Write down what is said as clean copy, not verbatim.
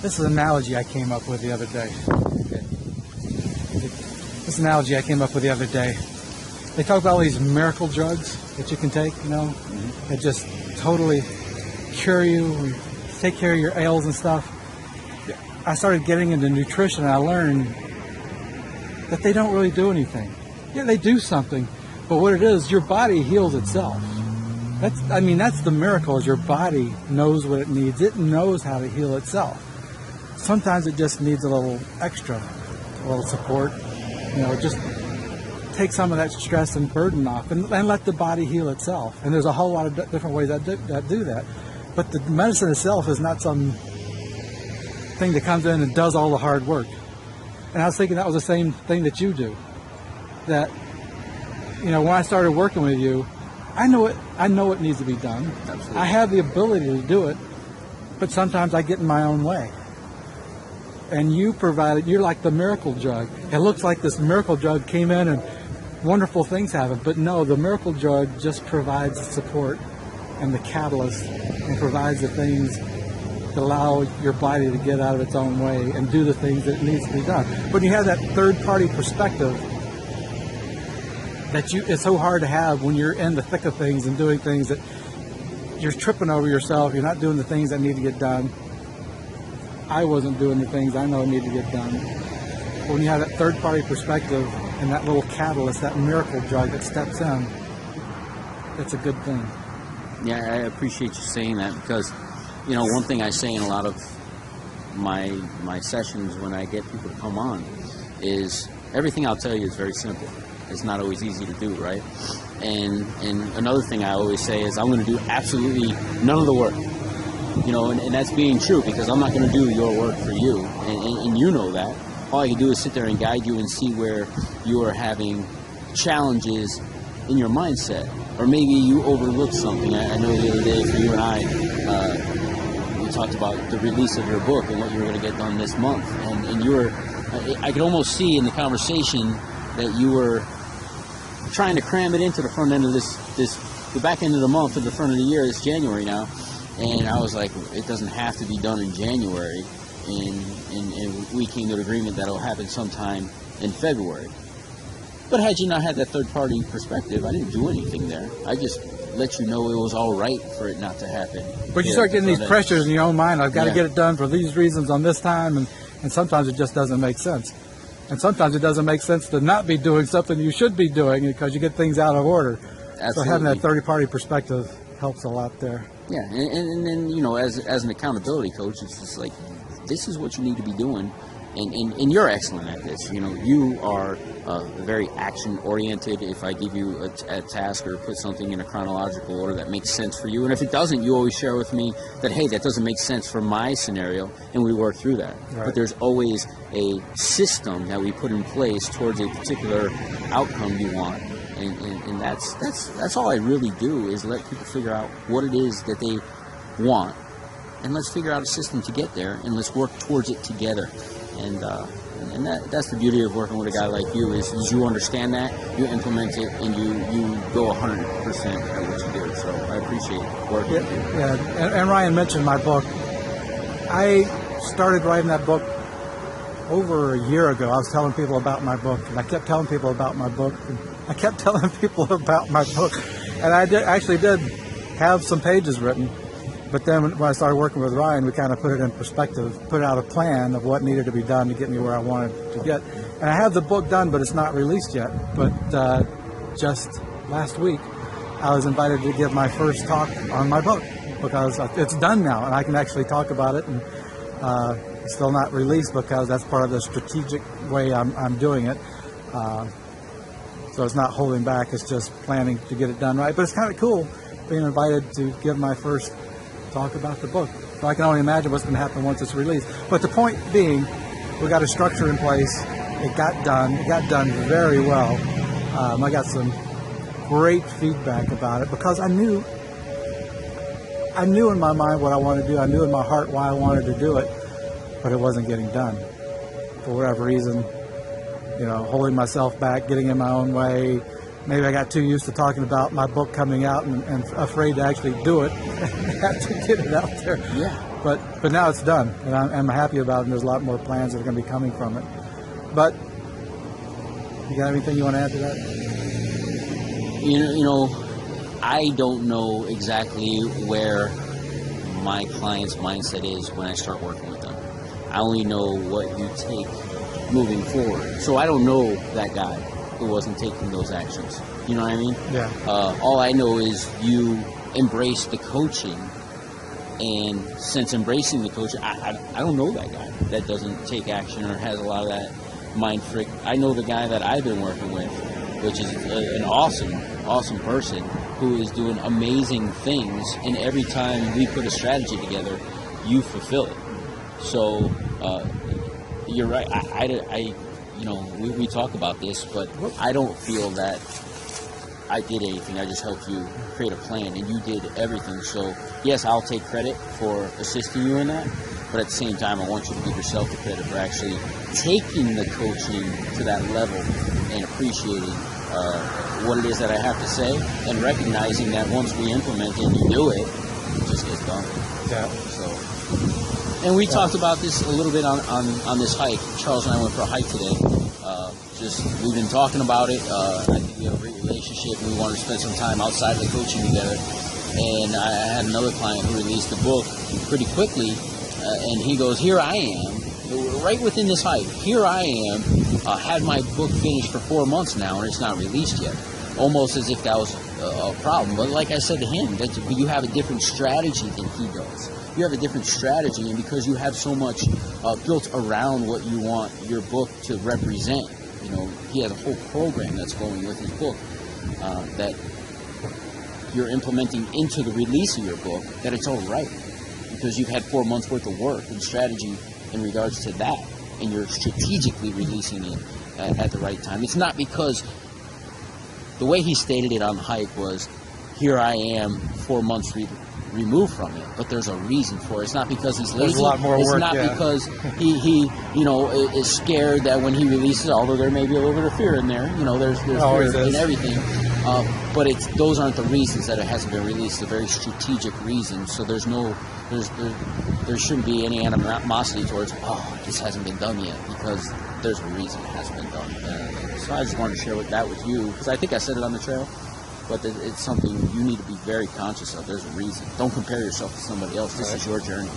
This is an analogy I came up with the other day. This analogy I came up with the other day. They talk about all these miracle drugs that you can take, you know, that just totally cure you, take care of your ails and stuff. I started getting into nutrition and I learned that they don't really do anything. Yeah, they do something, but what it is, your body heals itself. That's the miracle, is your body knows what it needs. It knows how to heal itself. Sometimes it just needs a little extra, a little support. You know, just take some of that stress and burden off and let the body heal itself. And there's a whole lot of different ways that do that. But the medicine itself is not some thing that comes in and does all the hard work. And I was thinking that was the same thing that you do. That, you know, when I started working with you, I know it needs to be done. Absolutely. I have the ability to do it, but sometimes I get in my own way. And you're like the miracle drug. It looks like this miracle drug came in and wonderful things happen, but no, the miracle drug just provides the support and the catalyst and provides the things that allow your body to get out of its own way and do the things that needs to be done. When you have that third-party perspective, it's so hard to have when you're in the thick of things and doing things that you're tripping over yourself, you're not doing the things that need to get done. I wasn't doing the things I know need to get done. But when you have that third-party perspective and that little catalyst, that miracle drug that steps in, it's a good thing. Yeah, I appreciate you saying that, because, you know, one thing I say in a lot of my sessions when I get people to come on is everything I'll tell you is very simple. It's not always easy to do, right? And another thing I always say is I'm going to do absolutely none of the work. You know, and that's being true, because I'm not going to do your work for you, and you know that. All I can do is sit there and guide you and see where you are having challenges in your mindset, or maybe you overlooked something. I know the other day for you and I, we talked about the release of your book and what you were going to get done this month, and you were, I could almost see in the conversation that you were trying to cram it into the front end of the back end of the month, or the front of the year. It's January now. And I was like, it doesn't have to be done in January, and we came to an agreement that it'll happen sometime in February. But had you not had that third-party perspective, I didn't do anything there. I just let you know it was all right for it not to happen. But you start getting these pressures in your own mind. I've got to get it done for these reasons on this time, and sometimes it just doesn't make sense. And sometimes it doesn't make sense to not be doing something you should be doing because you get things out of order. Absolutely. So having that third-party perspective helps a lot there. Yeah, and then, you know, as an accountability coach, it's just like, this is what you need to be doing, and you're excellent at this. You know, you are very action-oriented. If I give you a task or put something in a chronological order that makes sense for you, and if it doesn't, you always share with me that, hey, that doesn't make sense for my scenario, and we work through that. Right. But there's always a system that we put in place towards a particular outcome you want. And that's all I really do, is let people figure out what it is that they want, and let's figure out a system to get there, and let's work towards it together. And that's the beauty of working with a guy like you, is you understand that, you implement it, and you go 100% at what you do. So I appreciate working with you. Yeah, and Ryan mentioned my book. I started writing that book over a year ago. I was telling people about my book, and I kept telling people about my book, and I kept telling people about my book, and I actually did have some pages written, but then when I started working with Ryan, we kind of put it in perspective, put out a plan of what needed to be done to get me where I wanted to get. And I have the book done, but it's not released yet. But just last week, I was invited to give my first talk on my book, because it's done now, and I can actually talk about it, and it's still not released because that's part of the strategic way I'm doing it. So it's not holding back, it's just planning to get it done right. But it's kind of cool being invited to give my first talk about the book. So I can only imagine what's going to happen once it's released. But the point being, we got a structure in place. It got done. It got done very well. I got some great feedback about it, because I knew in my mind what I wanted to do. I knew in my heart why I wanted to do it, but it wasn't getting done for whatever reason. You know, holding myself back, getting in my own way. Maybe I got too used to talking about my book coming out and afraid to actually do it. Have to get it out there. Yeah. But now it's done, and I'm happy about it, and there's a lot more plans that are going to be coming from it. But you got anything you want to add to that? You know, I don't know exactly where my client's mindset is when I start working with them. I only know what you take moving forward. So I don't know that guy who wasn't taking those actions. You know what I mean? Yeah. All I know is you embrace the coaching, and since embracing the coaching, I don't know that guy that doesn't take action or has a lot of that mind frick. I know the guy that I've been working with, which is an awesome person who is doing amazing things, and every time we put a strategy together, you fulfill it. So you're right. We talk about this, but I don't feel that I did anything. I just helped you create a plan, and you did everything. So yes, I'll take credit for assisting you in that, but at the same time, I want you to give yourself the credit for actually taking the coaching to that level and appreciating what it is that I have to say, and recognizing that once we implement it and you do it, it just gets done. Yeah. So, and we talked about this a little bit on this hike. Charles and I went for a hike today. We've been talking about it. I think we have a great relationship, and we wanted to spend some time outside of the coaching together. And I had another client who released the book pretty quickly, and he goes, "Here I am, right within this hike. Here I am, had my book finished for 4 months now, and it's not released yet." Almost as if that was a problem. But like I said to him, that you have a different strategy than he does. You have a different strategy, and because you have so much built around what you want your book to represent, you know, he has a whole program that's going with his book that you're implementing into the release of your book, that it's all right because you've had 4 months worth of work and strategy in regards to that, and you're strategically releasing it at the right time. It's not because the way he stated it on the hike was, "Here I am, 4 months removed from it," but there's a reason for it. It's not because he's lazy. There's a lot more it's work, not yeah. because he is scared that when he releases, although there may be a little bit of fear in there, there's fear in everything. But those aren't the reasons that it hasn't been released. They're very strategic reasons. So there shouldn't be any animosity towards, this hasn't been done yet, because there's a reason it hasn't been done. So I just wanted to share that with you, because I think I said it on the trail, but it's something you need to be very conscious of. There's a reason. Don't compare yourself to somebody else. This is your journey.